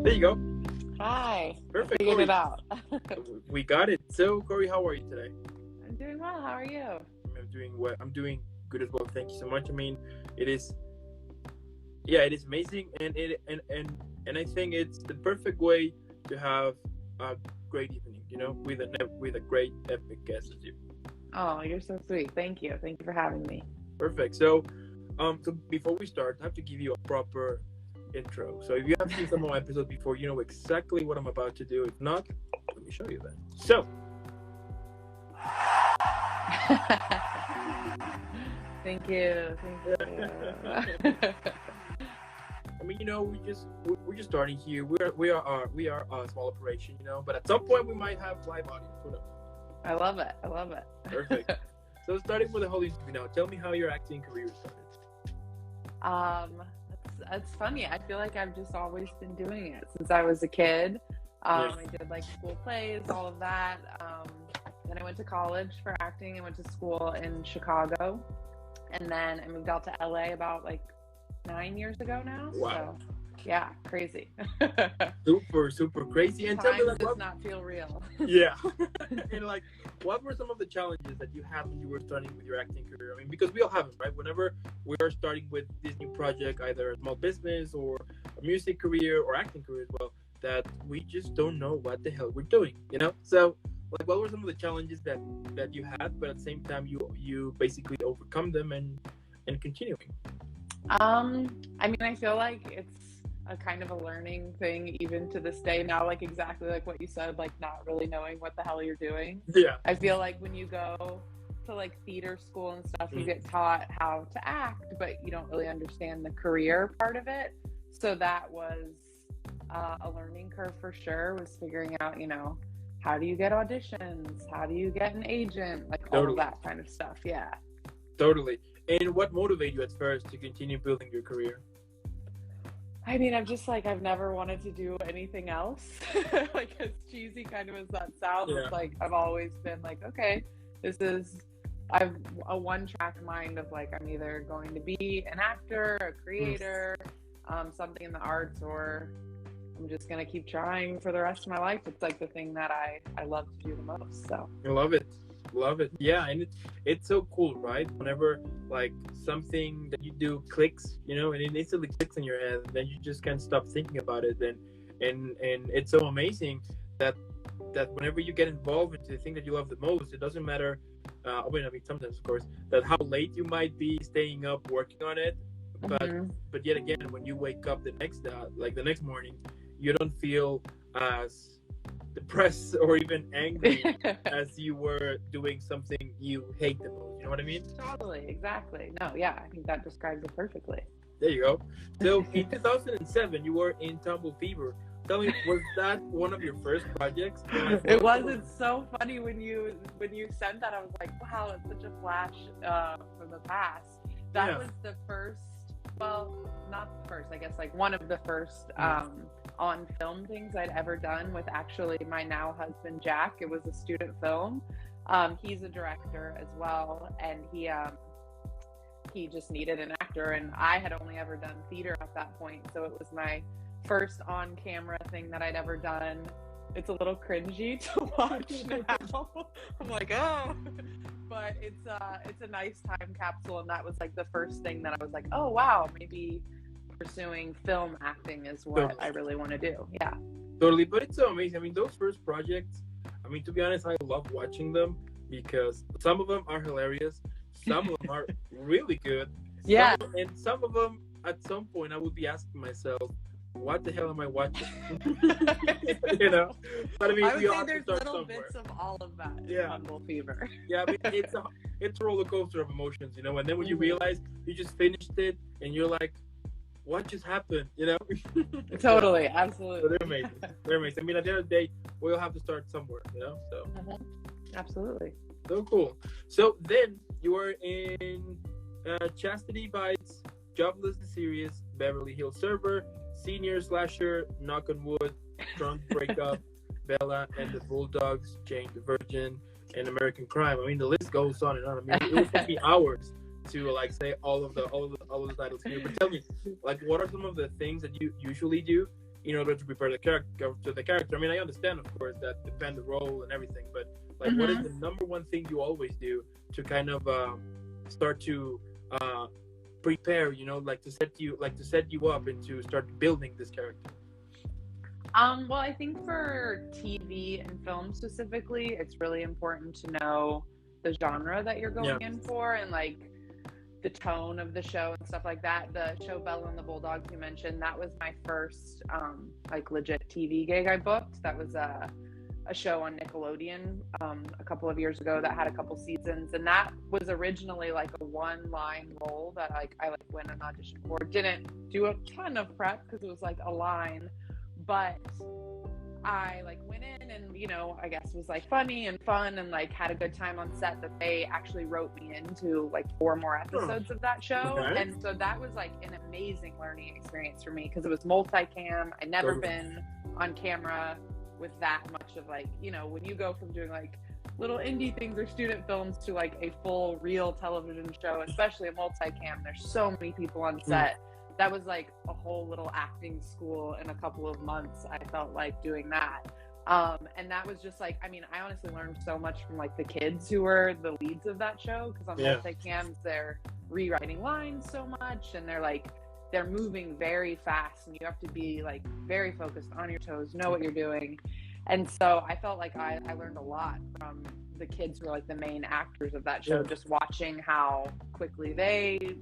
There you go. Hi. Perfect. Figured it out. We got it. So, Corey, how are you today? I'm doing well. How are you? I'm doing well. I'm doing good as well. Thank you so much. I mean, it is amazing, and I think it's the perfect way to have a great evening. With a great epic guest as you. Oh, you're so sweet. Thank you. Thank you for having me. Perfect. So before we start, I have to give you a proper intro. So if you have seen some of my episodes before, you know exactly what I'm about to do. If not, let me show you that. So. Thank you. I mean, we're just starting here. We are a small operation, but at some point we might have live audience. Who knows? I love it. Perfect. So starting with the whole interview now, tell me how your acting career started. It's funny. I feel like I've just always been doing it since I was a kid. I did like school plays, all of that. Then I went to college for acting. I went to school in Chicago, and then I moved out to LA about like 9 years ago now. Wow. So, yeah, crazy. super crazy. And Time tell me, like, does not feel real. Yeah. And like, what were some of the challenges that you had when you were starting with your acting career? I mean, because we all have them, right? Whenever we are starting with this new project, either a small business or a music career or acting career as well, that we just don't know what the hell we're doing, So, like, what were some of the challenges that you had, but at the same time you basically overcome them and continuing? I mean, I feel like it's a kind of a learning thing even to this day now, like exactly like what you said, like not really knowing what the hell you're doing. Yeah. I feel like when you go to like theater school and stuff, you get taught how to act, but you don't really understand the career part of it. So that was a learning curve for sure, was figuring out, how do you get auditions? How do you get an agent? Like all of that kind of stuff. Yeah. Totally. And what motivated you at first to continue building your career? I mean, I've never wanted to do anything else. Like, as cheesy kind of as that sounds, it's like I've always been like, okay, I've a one-track mind of like, I'm either going to be an actor, a creator, something in the arts, or I'm just going to keep trying for the rest of my life. It's like the thing that I love to do the most. So I love it. Yeah, and it's so cool, right? Whenever like something that you do clicks, and it instantly clicks in your head, and then you just can't stop thinking about it. And it's so amazing that whenever you get involved into the thing that you love the most, it doesn't matter. Sometimes, of course, that how late you might be staying up working on it, but yet again, when you wake up the next morning, you don't feel as depressed or even angry as you were doing something you hate the most. You know what I mean? Totally, exactly. No, yeah, I think that describes it perfectly. There you go. So in 2007, you were in Tumble Fever. Tell me, was that one of your first projects? It was. It's so funny when you sent that. I was like, wow, it's such a flash from the past. That was the first. Well, not the first. I guess like one of the first on film things I'd ever done with actually my now husband Jack. It was a student film. He's a director as well, and he just needed an actor, and I had only ever done theater at that point, so it was my first on camera thing that I'd ever done. It's a little cringy to watch now. I'm like, oh, but it's a nice time capsule, and that was like the first thing that I was like, oh wow, maybe pursuing film acting is what I really want to do. Yeah, totally. But it's so amazing. I mean, those first projects, I mean, to be honest, I love watching them because some of them are hilarious, some of them are really good, and some of them at some point I would be asking myself, what the hell am I watching? But I mean, I would we say have there's to start little somewhere. bits of all of that in Tumble Fever. Yeah, I mean, it's a roller coaster of emotions, and then when you realize you just finished it and you're like, what just happened? Totally, absolutely. So they're amazing. I mean, at the end of the day, we all have to start somewhere, so absolutely. So cool. So then you were in Chastity Bites, Jobless the Series, Beverly Hills Server, Senior Slasher, Knock on Wood, Drunk Breakup, Bella and the Bulldogs, Jane the Virgin, and American Crime. I mean, the list goes on and on. I mean, it would take me hours to like say all of the titles here. But tell me, like, what are some of the things that you usually do in order to prepare the character. I mean, I understand, of course, that depend the role and everything, but like, what is the number one thing you always do to kind of start to prepare, like to set you up and to start building this character? Well, I think for TV and film specifically, it's really important to know the genre that you're going in for, and like the tone of the show and stuff like that. The show Bella and the Bulldogs you mentioned, that was my first like legit TV gig I booked. That was a show on Nickelodeon a couple of years ago that had a couple seasons, and that was originally like a one-line role that I went and auditioned for. Didn't do a ton of prep because it was like a line, but I like went in and, I guess was like funny and fun and like had a good time on set, that they actually wrote me into like 4 more episodes of that show. Okay. And so that was like an amazing learning experience for me because it was multicam. I'd never been on camera with that much of like, when you go from doing like little indie things or student films to like a full real television show, especially a multicam, there's so many people on set. That was like a whole little acting school in a couple of months. I felt like doing that. And that was just like, I mean, I honestly learned so much from like the kids who were the leads of that show. Cause on multicams, they're rewriting lines so much and they're moving very fast and you have to be like very focused on your toes, know what you're doing. And so I felt like I learned a lot from the kids who are like the main actors of that show, just watching how quickly they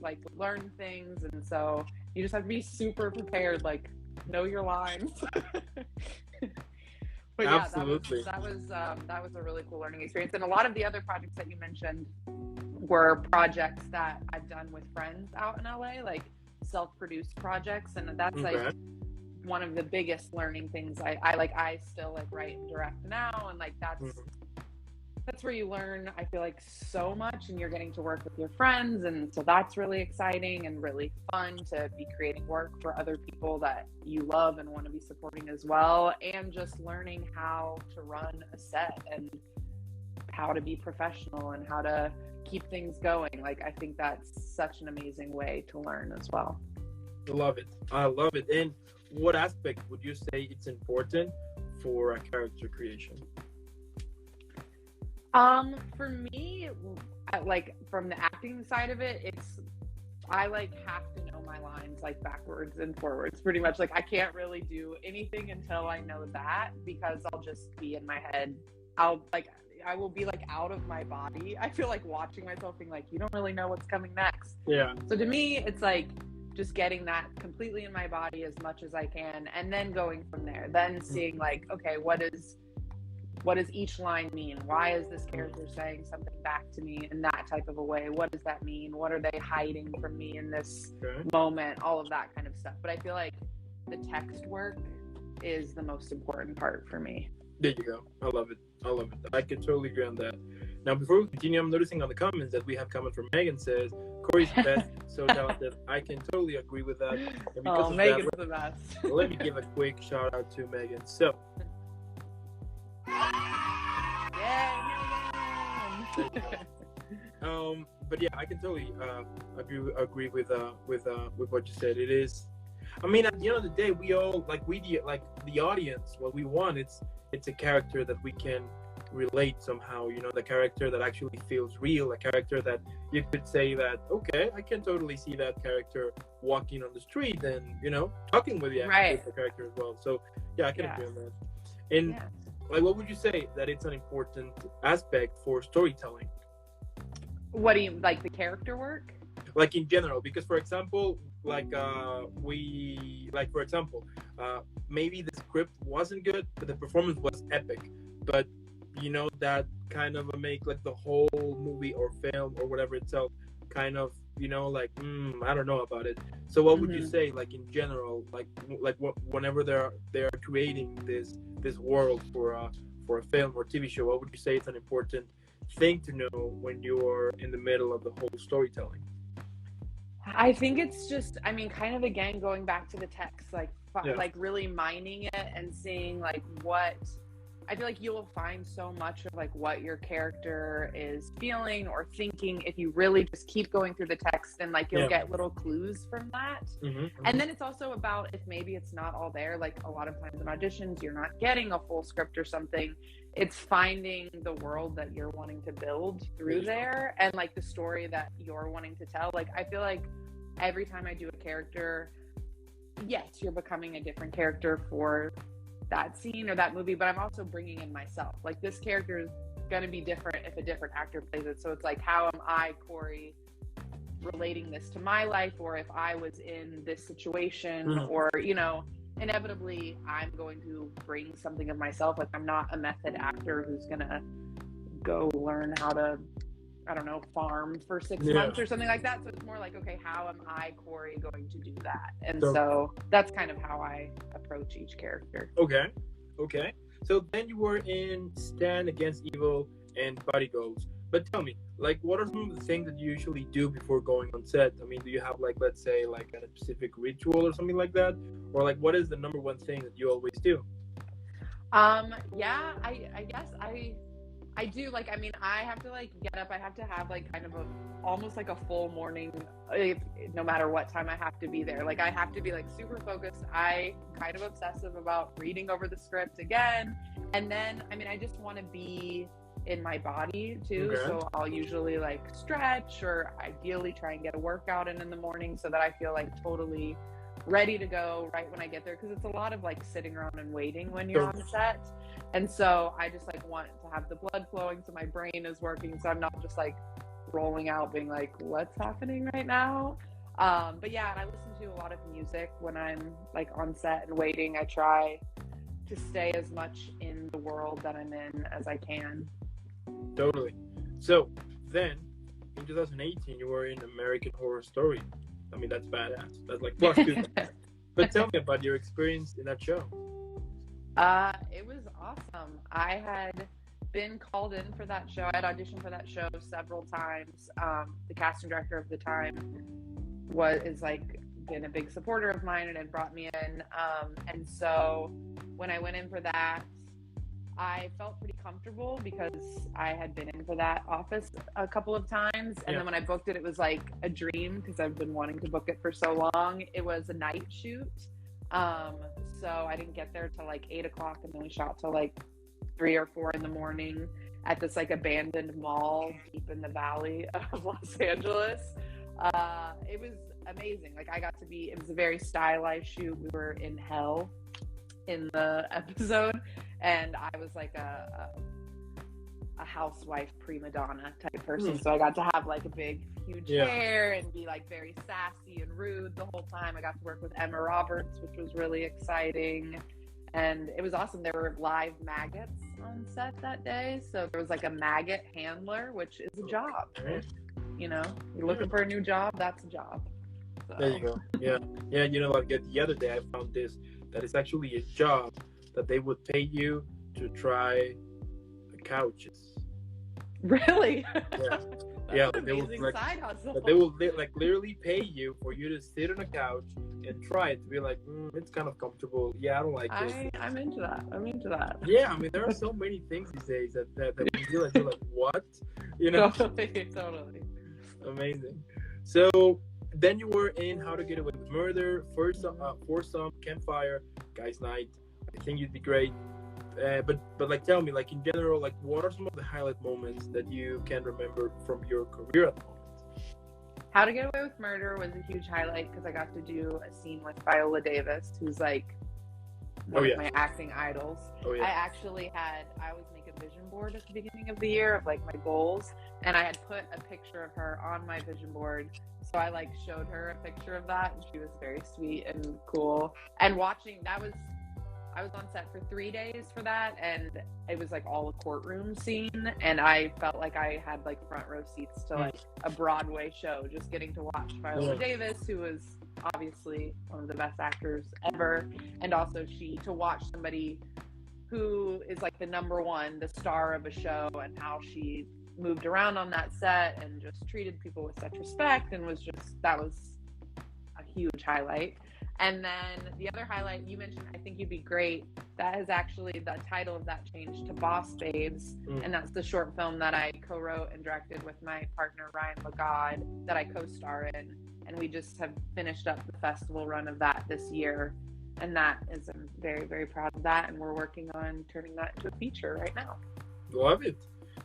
like learn things. And so you just have to be super prepared, like know your lines. But yeah, absolutely. That was a really cool learning experience. And a lot of the other projects that you mentioned were projects that I've done with friends out in LA, like self-produced projects, and that's like one of the biggest learning things. I still like write and direct now, and like that's where you learn, I feel like, so much, and you're getting to work with your friends, and so that's really exciting and really fun to be creating work for other people that you love and want to be supporting as well, and just learning how to run a set and how to be professional and how to keep things going. Like, I think that's such an amazing way to learn as well. I love it. And what aspect would you say it's important for a character creation? For me, like from the acting side of it, I like have to know my lines like backwards and forwards pretty much. Like I can't really do anything until I know that, because I'll just be in my head. I will be like out of my body. I feel like watching myself being like, you don't really know what's coming next. Yeah. So to me, it's like just getting that completely in my body as much as I can, and then going from there, then seeing like, okay, what does each line mean? Why is this character saying something back to me in that type of a way? What does that mean? What are they hiding from me in this moment? All of that kind of stuff. But I feel like the text work is the most important part for me. There you go. I love it. I can totally agree on that. Now, before we continue, I'm noticing on the comments that we have comment from Megan says, Corey's the best, so talented. I can totally agree with that. And Megan's the best. Let me give a quick shout out to Megan. So, but yeah, I can totally agree with what you said. It is, I mean, at the end of the day, we all like the audience. What we want, it's a character that we can relate somehow. The character that actually feels real. A character that you could say that, okay, I can totally see that character walking on the street and talking with the character as well. So yeah, I can agree on that. And like, what would you say that it's an important aspect for storytelling? What do you like, the character work? Like in general, because for example, maybe the script wasn't good, but the performance was epic. But that kind of make like the whole movie or film or whatever itself kind of I don't know about it. So what would you say, like in general, whenever they're creating this world for a film or TV show, what would you say it's an important thing to know when you're in the middle of the whole storytelling? I think it's just, I mean, kind of again going back to the text, like really mining it and seeing like what I feel like you'll find so much of like what your character is feeling or thinking if you really just keep going through the text, and like you'll get little clues from that. And then it's also about if maybe it's not all there, like a lot of times in auditions you're not getting a full script or something. It's finding the world that you're wanting to build through there, and like the story that you're wanting to tell. Like I feel like every time I do a character, yes, you're becoming a different character for that scene or that movie, but I'm also bringing in myself. Like this character is going to be different if a different actor plays it. So it's like, how am I, Corey, relating this to my life? Or if I was in this situation, or, you know, inevitably I'm going to bring something of myself. Like I'm not a method actor who's going to go learn how to, I don't know, farm for 6 months or something like that. So it's more like, okay, how am I, Corey, going to do that? And so that's kind of how I approach each character. Okay. So then you were in Stand Against Evil and Body Goals. But tell me, like, what are some of the things that you usually do before going on set? I mean, do you have, like, let's say, like, a specific ritual or something like that? Or, like, what is the number one thing that you always do? Yeah, I guess I do. Like, I mean, I have to like get up. I have to have like kind of almost like a full morning, no matter what time I have to be there. Like I have to be like super focused. I kind of obsessive about reading over the script again. And then, I mean, I just want to be in my body too. So I'll usually like stretch, or ideally try and get a workout in the morning so that I feel like totally ready to go right when I get there, because it's a lot of like sitting around and waiting when you're on set. And so I just like want to have the blood flowing so my brain is working, so I'm not just like rolling out being like, what's happening right now? But yeah, and I listen to a lot of music when I'm like on set and waiting. I try to stay as much in the world that I'm in as I can. Totally. So then in 2018 you were in American Horror Story. I mean, that's badass. That's like plus 2. But tell me about your experience in that show. It was awesome. I had been called in for that show. I had auditioned for that show several times. The casting director of the time is like been a big supporter of mine and had brought me in. And so when I went in for that, I felt pretty comfortable because I had been in for that office a couple of times. And then when I booked it, it was like a dream because I've been wanting to book it for so long. It was a night shoot. So I didn't get there till like 8 o'clock, and then we shot till like 3 or 4 in the morning at this like abandoned mall deep in the valley of Los Angeles. It was amazing. Like it was a very stylized shoot. We were in hell in the episode, and I was like a housewife prima donna type person. So I got to have like a big huge hair and be like very sassy and rude the whole time. I got to work with Emma Roberts, which was really exciting, and it was awesome. There were live maggots on set that day, so there was like a maggot handler, which is a job. You know, you're looking for a new job, that's a job. So. There you go. Yeah. You know, like the other day I found this, that it's actually a job that they would pay you to try the couches. Really? Yeah. An amazing side hustle. They will like literally pay you for you to sit on a couch and try it, to be like, it's kind of comfortable. Yeah, I don't like this. I'm into that. Yeah, I mean, there are so many things these days that we feel like, you're like, what? You know? Totally. Amazing. So then you were in How to Get Away with Murder, Foursome, Campfire, Guys Night. I think you'd be great. But like, tell me, like in general, like what are some of the highlight moments that you can remember from your career at the moment? How to Get Away with Murder was a huge highlight because I got to do a scene with Viola Davis, who's like one of my acting idols. I always make a vision board at the beginning of the year of like my goals, and I had put a picture of her on my vision board. So I like showed her a picture of that, and she was very sweet and cool. And I was on set for 3 days for that, and it was like all a courtroom scene, and I felt like I had like front row seats to like a Broadway show, just getting to watch Viola Davis, who was obviously one of the best actors ever, and also to watch somebody who is like the number one, the star of a show, and how she moved around on that set and just treated people with such respect, and that was a huge highlight. And then the other highlight you mentioned, I think you'd be great. That is actually the title of that changed to Boss Babes. And that's the short film that I co-wrote and directed with my partner, Ryan Lagod, that I co-star in. And we just have finished up the festival run of that this year. And that is, I'm very, very proud of that. And we're working on turning that into a feature right now. Love it.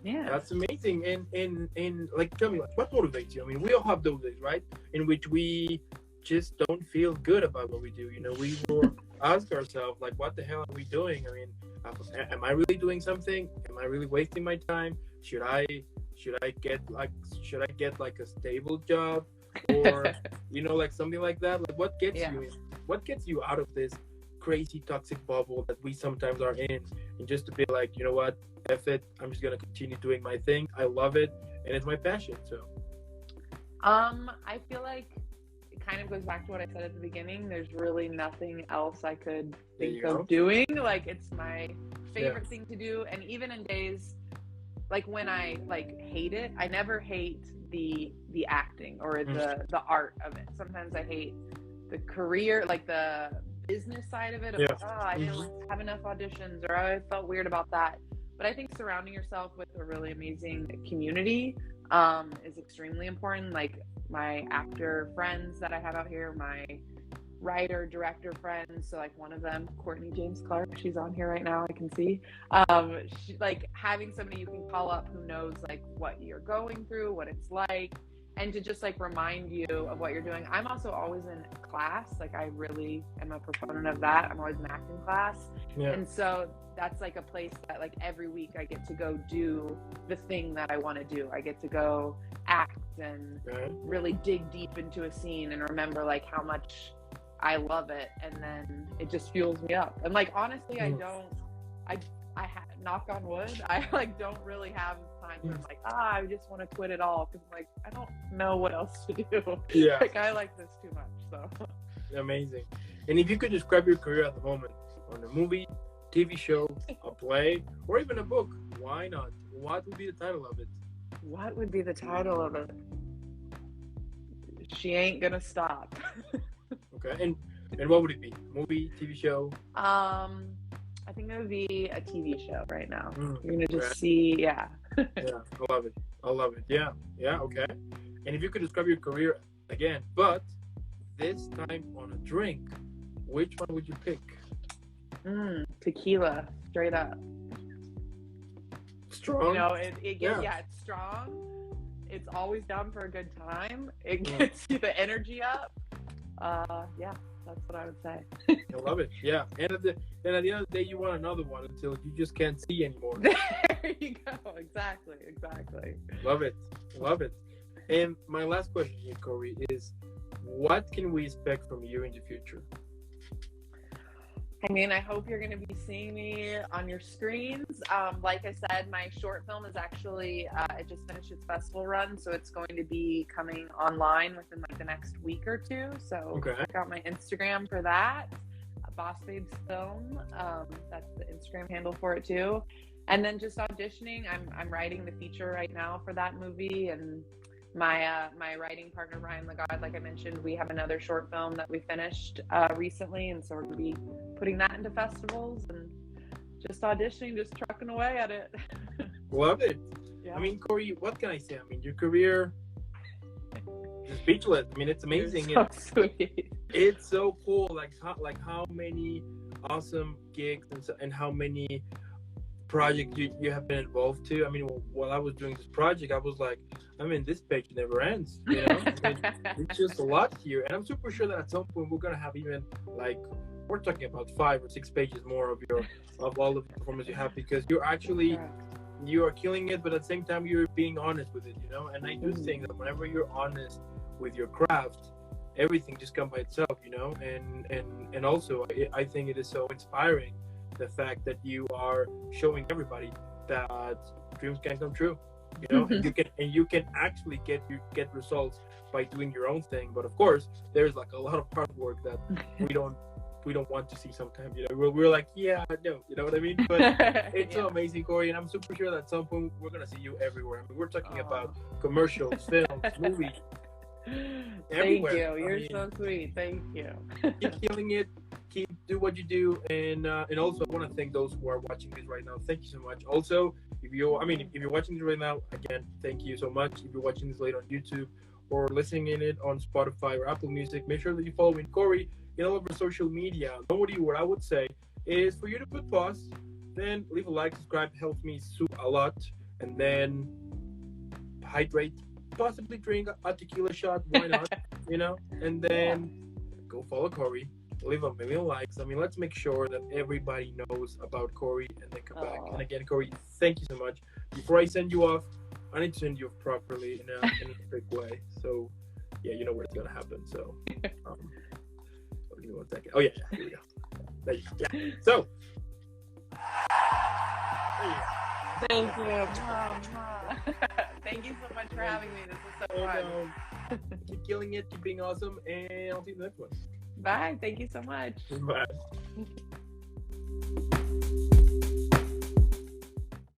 Yeah. That's amazing. And like, tell me, like, what motivates you? I mean, we all have those days, right? In which we just don't feel good about what we do. You know, we will ask ourselves, like, what the hell are we doing? I mean, am I really doing something? Am I really wasting my time? Should I get like a stable job, or you know, like something like that? Like, what gets you out of this crazy toxic bubble that we sometimes are in, and just to be like, you know what, F it, I'm just gonna continue doing my thing. I love it, and it's my passion. So I feel like it kind of goes back to what I said at the beginning. There's really nothing else I could think of doing. Like, it's my favorite thing to do. And even in days like when I like hate it, I never hate the acting or the art of it. Sometimes I hate the career, like the business side of it. I didn't have enough auditions, or I felt weird about that. But I think surrounding yourself with a really amazing community is extremely important. Like my actor friends that I have out here, my writer, director friends. So like one of them, Courtney James Clark, she's on here right now, I can see. Like having somebody you can call up who knows like what you're going through, what it's like, and to just like remind you of what you're doing. I'm also always in class. Like I really am a proponent of that. I'm always in acting class. And so that's like a place that like every week I get to go do the thing that I want to do. I get to go act and really dig deep into a scene and remember like how much I love it. And then it just fuels me up. And like, honestly, I knock on wood, I like don't really have time where I'm like, I just want to quit it all, because like I don't know what else to do. Like I like this too much. So amazing. And if you could describe your career at the moment on a movie, TV show, a play, or even a book, why not? What would be the title of it? What would be the title of it? She Ain't Gonna Stop. Okay. And what would it be? Movie, TV show? I think it would be a TV show right now. You're gonna just see, Yeah, I love it. Yeah, okay. And if you could describe your career again, but this time on a drink, which one would you pick? Tequila, straight up. Strong? You know, it's strong. It's always down for a good time. It gets you the energy up. That's what I would say. I love it. Yeah. And at the end of the day, you want another one until you just can't see anymore. There you go. Exactly. Love it. And my last question here, Corey, is what can we expect from you in the future? I mean, I hope you're going to be seeing me on your screens. Like I said, my short film is actually, it just finished its festival run, so it's going to be coming online within like the next week or two. So check out my Instagram for that, Boss Babes Film. That's the Instagram handle for it too. And then just auditioning. I'm writing the feature right now for that movie, and my writing partner Ryan Lagod, like I mentioned, we have another short film that we finished recently, and so we're going to be putting that into festivals and just auditioning, just trucking away at it. Love it. I mean, Corey, what can I say? I mean, your career is speechless. I mean, it's amazing. You're so sweet. It's so cool. Like how many awesome gigs and how many project you have been involved to. I mean, while I was doing this project, I was like, I mean, this page never ends, you know? I mean, it's just a lot here, and I'm super sure that at some point we're gonna have even like, we're talking about 5 or 6 pages more of all of the performance you have, because you are killing it, but at the same time you're being honest with it, you know? And I do think that whenever you're honest with your craft, everything just comes by itself, you know? And also I think it is so inspiring, the fact that you are showing everybody that dreams can come true, you know. And you can actually get results by doing your own thing. But of course, there's like a lot of hard work that we don't want to see sometimes, you know. We're like, no, you know what I mean? But it's so amazing, Corey, and I'm super sure that at some point we're gonna see you everywhere. I mean, we're talking about commercials, films, movies, Thank everywhere. you. You're so sweet. Thank you. Keep killing it. Keep do what you do, and also I want to thank those who are watching this right now. Thank you so much. Also, if you're watching this right now, again, thank you so much. If you're watching this later on YouTube or listening in it on Spotify or Apple Music, make sure that you're following Corey in all of our social media. Normally, what I would say is for you to put pause, then leave a like, subscribe, helps me a lot, and then hydrate, possibly drink a tequila shot, why not? And then go follow Corey, leave a million likes. I mean, let's make sure that everybody knows about Corey and then come back. And again, Corey, thank you so much. Before I send you off, I need to send you off properly in a big way. So, yeah, you know where it's gonna happen. So, give me 1 second. Oh yeah, here we go. There you go. Yeah. So, there you go. Thank you. Thank you so much for having me. This was so fun. Keep killing it, keep being awesome, and I'll see you in the next one. Bye. Thank you so much. Bye.